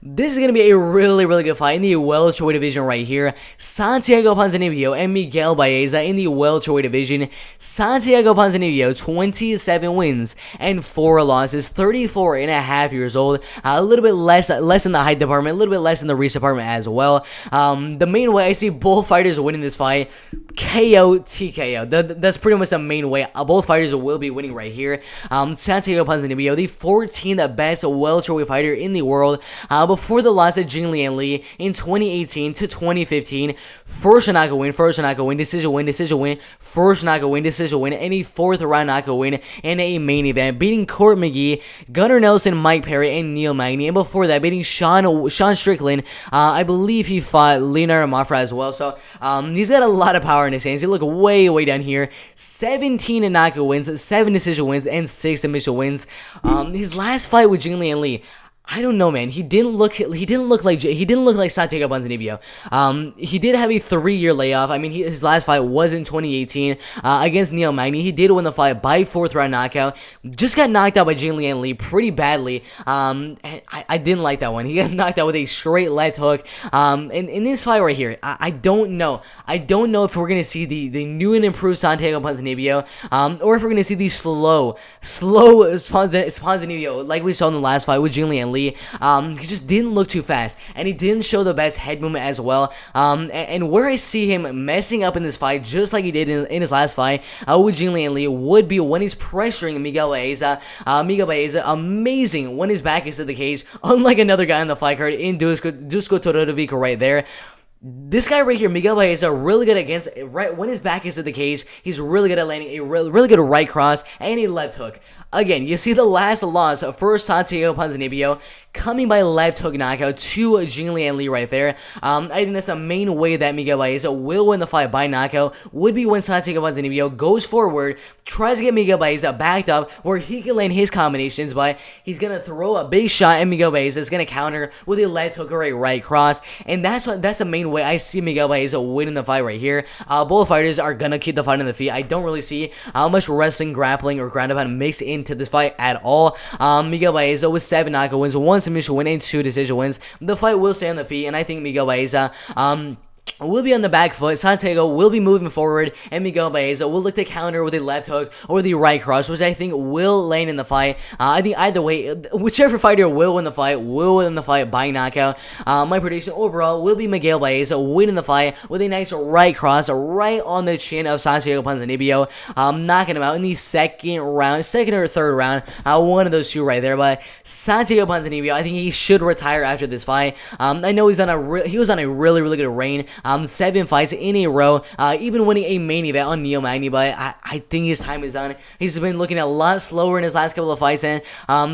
This is going to be a really good fight in the welterweight division right here. Santiago Ponzinibbio and Miguel Baeza in the welterweight division. Santiago Ponzinibbio, 27 wins and 4 losses, 34 and a half years old. A little bit less in the height department, a little bit less in the reach department as well. The main way I see both fighters winning this fight, KO, TKO. That's pretty much the main way. Both fighters will be winning right here. Santiago Ponzinibbio, the 14th best welterweight fighter in the world. Before the loss of Jing Lian Li in 2018 to 2015, first knockout win, decision win, first knockout win, decision win, and a 4th round knockout win in a main event, beating Court McGee, Gunnar Nelson, Mike Perry, and Neil Magny, and before that, beating Sean Strickland. I believe he fought Leonardo Mafra as well, so he's got a lot of power in his hands. He look way down here. 17 knockout wins, 7 decision wins, and 6 submission wins. His last fight with Jing Lian Li, I don't know, man. He didn't look like Santiago Ponzinibbio. He did have a 3-year layoff. I mean, his last fight was in 2018 against Neil Magny. He did win the fight by 4th round knockout. Just got knocked out by Jing Lian Li pretty badly. I didn't like that one. He got knocked out with a straight left hook. In this fight right here, I don't know. I don't know if we're gonna see the new and improved Santiago Ponzinibbio, or if we're gonna see the slow Ponzinibbio like we saw in the last fight with Jing Lian Li. He just didn't look too fast, and he didn't show the best head movement as well. And where I see him messing up in this fight, just like he did in his last fight with Jing Lian Li, would be when he's pressuring Miguel Baeza. Miguel Baeza, amazing when his back is to the cage, unlike another guy on the fight card in Dusko Todorovic right there. This guy right here, Miguel Baeza, really good against, right when his back is to the cage. He's really good at landing a really good right cross and a left hook. Again, you see the last loss for Santiago Ponzinibbio coming by left hook knockout to Jing Lian Li right there. I think that's the main way that Miguel Baeza will win the fight by knockout, would be when Santiago Ponzinibbio goes forward, tries to get Miguel Baeza backed up where he can land his combinations, but he's going to throw a big shot and Miguel Baeza is going to counter with a left hook or a right cross. And that's the main way I see Miguel Baeza winning the fight right here. Both fighters are going to keep the fight on the feet. I don't really see how much wrestling, grappling, or ground and pound mixed into this fight at all. Miguel Baeza with 7 knockout wins, 1 submission win, and 2 decision wins. The fight will stay on the feet, and I think Miguel Baeza will be on the back foot. Santiago will be moving forward, and Miguel Baeza will look to counter with a left hook or the right cross, which I think will land in the fight. I think either way, whichever fighter will win the fight by knockout. My prediction overall will be Miguel Baeza winning the fight with a nice right cross right on the chin of Santiago Ponzinibbio, knocking him out in the second or third round, one of those two right there. But Santiago Ponzinibbio, I think he should retire after this fight. I know he was on a really good reign. 7 fights in a row, even winning a main event on Neil Magny, but I think his time is done. He's been looking a lot slower in his last couple of fights, and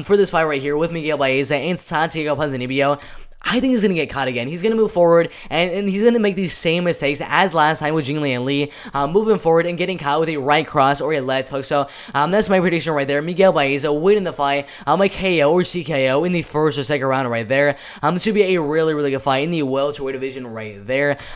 for this fight right here with Miguel Baeza and Santiago Ponzinibbio, I think he's going to get caught again. He's going to move forward, and he's going to make these same mistakes as last time with Jing Lian Li, moving forward and getting caught with a right cross or a left hook. So that's my prediction right there. Miguel Baeza winning the fight by KO or TKO in the first or second round right there. It should be a really good fight in the welterweight division right there.